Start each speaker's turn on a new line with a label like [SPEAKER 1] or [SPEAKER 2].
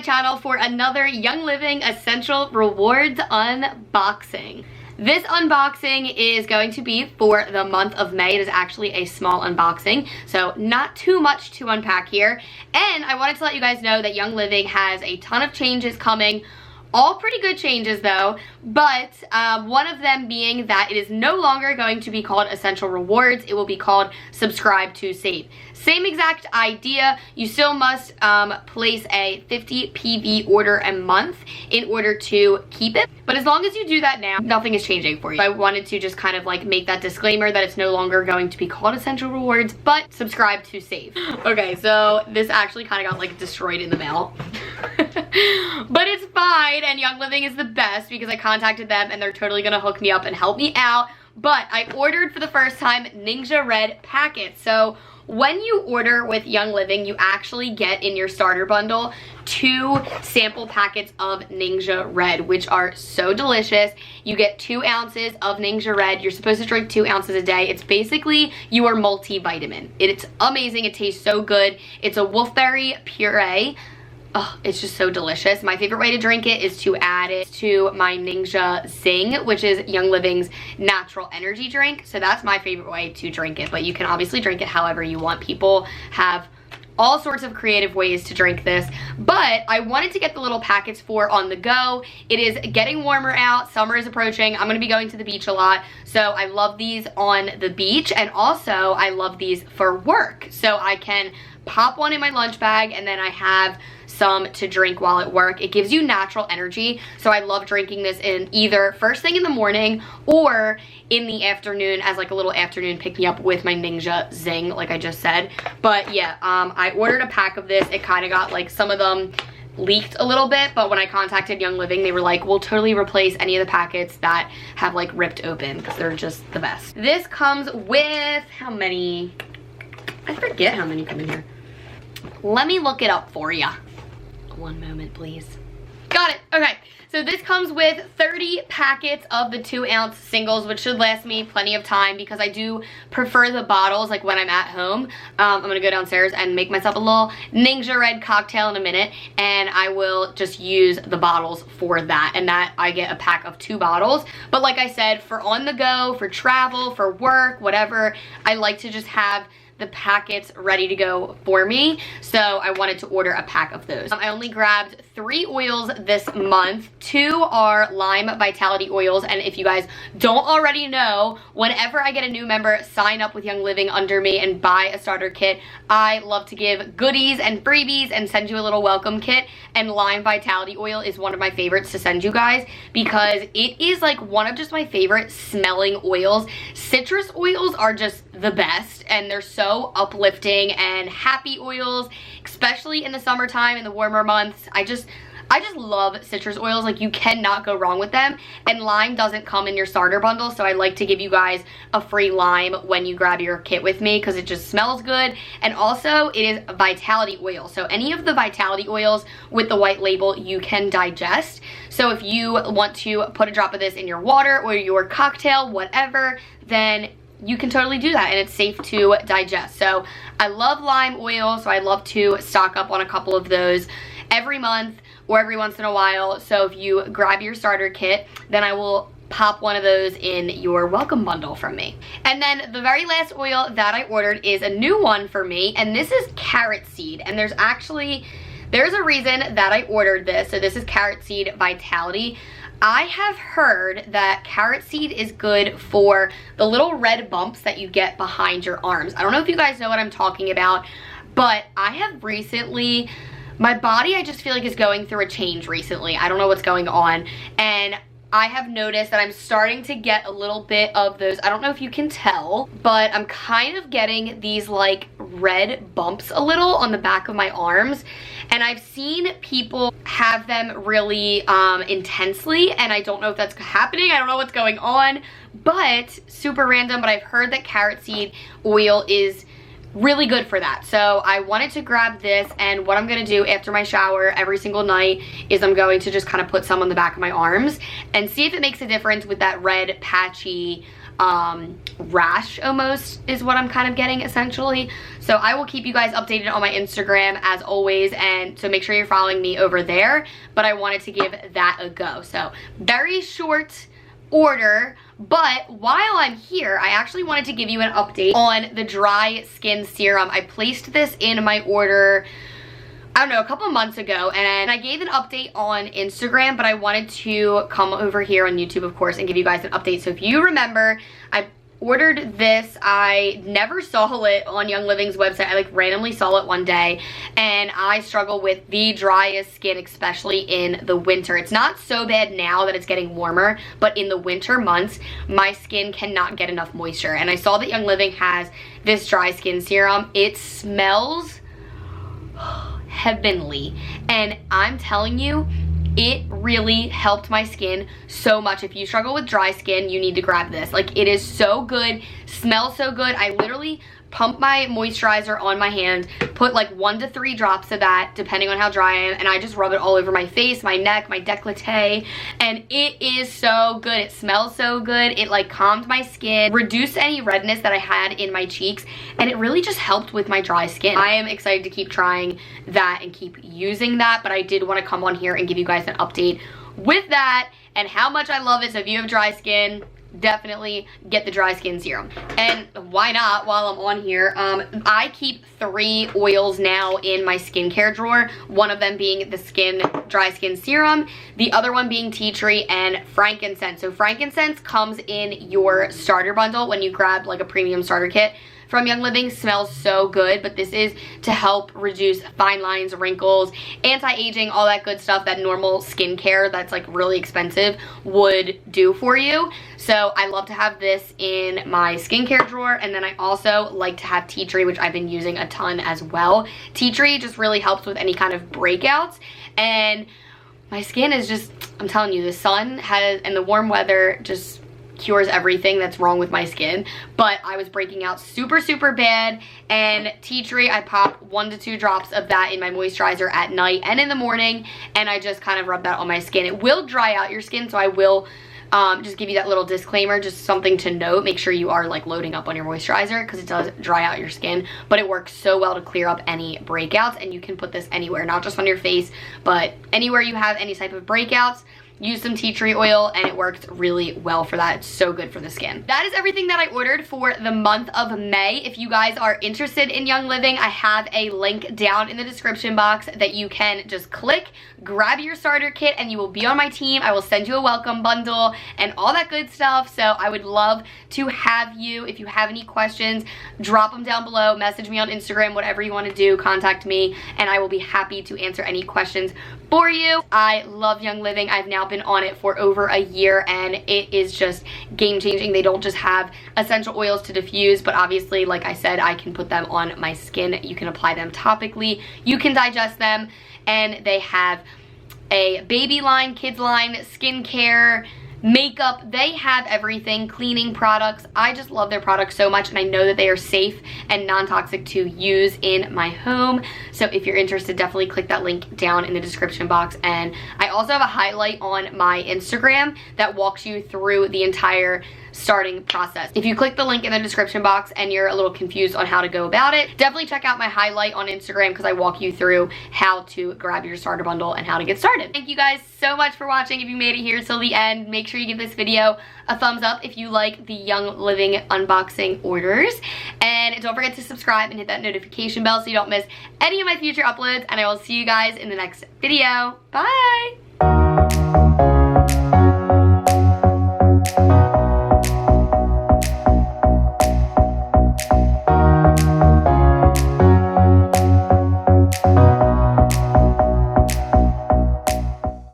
[SPEAKER 1] channel for another Young Living Essential Rewards unboxing. This unboxing is going to be for the month of May. It is actually a small unboxing, so not too much to unpack here. And I wanted to let you guys know that Young Living has a ton of changes coming. All pretty good changes though, but one of them being that it is no longer going to be called Essential Rewards. It will be called Subscribe to Save. Same exact idea. You still must place a 50 PV order a month in order to keep it. But as long as you do that now, nothing is changing for you. I wanted to just kind of like make that disclaimer that it's no longer going to be called Essential Rewards, but Subscribe to Save. Okay, so this actually kind of got like destroyed in the mail. But it's fine, and Young Living is the best because I contacted them and they're totally gonna hook me up and help me out. But I ordered for the first time Ningxia Red packets. So when you order with Young Living, you actually get in your starter bundle 2 sample packets of Ningxia Red, which are so delicious. You get 2 ounces of Ningxia Red. You're supposed to drink 2 ounces a day. It's basically your multivitamin. It's amazing. It tastes so good. It's a wolfberry puree. Oh, it's just so delicious. My favorite way to drink it is to add it to my Ningxia Zing, which is Young Living's natural energy drink. So that's my favorite way to drink it, but you can obviously drink it however you want. People have all sorts of creative ways to drink this, but I wanted to get the little packets for on the go. It is getting warmer out, summer is approaching. I'm gonna be going to the beach a lot, so I love these on the beach, and also I love these for work. So I can pop one in my lunch bag and then I have some to drink while at work. It gives you natural energy, so I love drinking this in either first thing in the morning or in the afternoon as like a little afternoon pick-me-up with my Ningxia Zing, like I just said. But yeah, I ordered a pack of this. It kind of got like, some of them leaked a little bit, but when I contacted Young Living, they were like, we'll totally replace any of the packets that have like ripped open because they're just the best. This comes with, how many? I forget how many come in here. Let me look it up for ya. One moment, please. Got it. Okay, so this comes with 30 packets of the 2-ounce singles, which should last me plenty of time because I do prefer the bottles like when I'm at home. I'm gonna go downstairs and make myself a little Ningxia Red cocktail in a minute, and I will just use the bottles for that, and that I get a pack of 2 bottles. But like I said, for on the go, for travel, for work, whatever, I like to just have the packets ready to go for me, so I wanted to order a pack of those. I only grabbed 3 oils this month. 2 are Lime Vitality oils, and if you guys don't already know, whenever I get a new member sign up with Young Living under me and buy a starter kit, I love to give goodies and freebies and send you a little welcome kit, and Lime Vitality oil is one of my favorites to send you guys because it is like one of just my favorite smelling oils. Citrus oils are just the best, and they're so uplifting and happy oils, especially in the summertime, in the warmer months. I just love citrus oils. Like, you cannot go wrong with them, and lime doesn't come in your starter bundle, so I like to give you guys a free lime when you grab your kit with me because it just smells good. And also it is vitality oil, so any of the vitality oils with the white label you can digest. So if you want to put a drop of this in your water or your cocktail, whatever, then you can totally do that, and it's safe to digest. So I love lime oil, so I love to stock up on a couple of those every month or every once in a while. So if you grab your starter kit, then I will pop one of those in your welcome bundle from me. And then the very last oil that I ordered is a new one for me, and this is carrot seed. And there's a reason that I ordered this. So this is carrot seed vitality. I have heard that carrot seed is good for the little red bumps that you get behind your arms. I don't know if you guys know what I'm talking about, but I have recently, my body, I just feel like is going through a change recently. I don't know what's going on, and I have noticed that I'm starting to get a little bit of those, I don't know if you can tell, but I'm kind of getting these like red bumps a little on the back of my arms, and I've seen people have them really intensely, and I don't know if that's happening. I don't know what's going on, but super random, but I've heard that carrot seed oil is really good for that. So I wanted to grab this, and what I'm gonna do after my shower every single night is I'm going to just kind of put some on the back of my arms and see if it makes a difference with that red patchy rash almost is what I'm kind of getting essentially. So I will keep you guys updated on my Instagram as always, and so make sure you're following me over there. But I wanted to give that a go. So very short order, but while I'm here, I actually wanted to give you an update on the dry skin serum. I placed this in my order, I don't know, a couple months ago, and I gave an update on Instagram, but I wanted to come over here on YouTube, of course, and give you guys an update. So if you remember, I ordered this. I never saw it on Young Living's website. I like randomly saw it one day, and I struggle with the driest skin, especially in the winter. It's not so bad now that it's getting warmer, but in the winter months, my skin cannot get enough moisture. And I saw that Young Living has this dry skin serum. It smells heavenly, and I'm telling you, it really helped my skin so much. If you struggle with dry skin, you need to grab this. Like, it is so good, smells so good. I literally pump my moisturizer on my hand, put like 1 to 3 drops of that depending on how dry I am, and I just rub it all over my face, my neck, my décolleté, and it is so good. It smells so good. It like calmed my skin, reduced any redness that I had in my cheeks, and it really just helped with my dry skin. I am excited to keep trying that and keep using that, but I did want to come on here and give you guys an update with that and how much I love it. So if you have dry skin, definitely get the dry skin serum. And why not, while I'm on here, I keep 3 oils now in my skincare drawer, one of them being the dry skin serum, the other one being tea tree and frankincense. So frankincense comes in your starter bundle when you grab like a premium starter kit from Young Living. Smells so good, but this is to help reduce fine lines, wrinkles, anti-aging, all that good stuff that normal skincare that's like really expensive would do for you. So I love to have this in my skincare drawer, and then I also like to have tea tree, which I've been using a ton as well. Tea tree just really helps with any kind of breakouts, and my skin is just, I'm telling you, the sun and the warm weather just cures everything that's wrong with my skin. But I was breaking out super bad, and tea tree, I pop 1 to 2 drops of that in my moisturizer at night and in the morning, and I just kind of rub that on my skin. It will dry out your skin, so I will just give you that little disclaimer, just something to note. Make sure you are like loading up on your moisturizer, because it does dry out your skin, but it works so well to clear up any breakouts. And you can put this anywhere, not just on your face, but anywhere you have any type of breakouts. Use some tea tree oil, and it works really well for that. It's so good for the skin. That is everything that I ordered for the month of May. If you guys are interested in Young Living, I have a link down in the description box that you can just click, grab your starter kit, and you will be on my team. I will send you a welcome bundle and all that good stuff. So I would love to have you. If you have any questions, drop them down below, message me on Instagram, whatever you want to do, contact me, and I will be happy to answer any questions for you. I love Young Living. I've now been on it for over a year, and it is just game changing. They don't just have essential oils to diffuse, but obviously, like I said, I can put them on my skin. You can apply them topically, you can digest them, and they have a baby line, kids line, skincare, makeup. They have everything, cleaning products. I just love their products so much, and I know that they are safe and non-toxic to use in my home. So if you're interested, definitely click that link down in the description box. And I also have a highlight on my Instagram that walks you through the entire starting process. If you click the link in the description box and you're a little confused on how to go about it, definitely check out my highlight on Instagram, because I walk you through how to grab your starter bundle and how to get started. Thank you guys so much for watching. If you made it here till the end, make sure you give this video a thumbs up if you like the Young Living unboxing orders, and don't forget to subscribe and hit that notification bell so you don't miss any of my future uploads, and I will see you guys in the next video. Bye!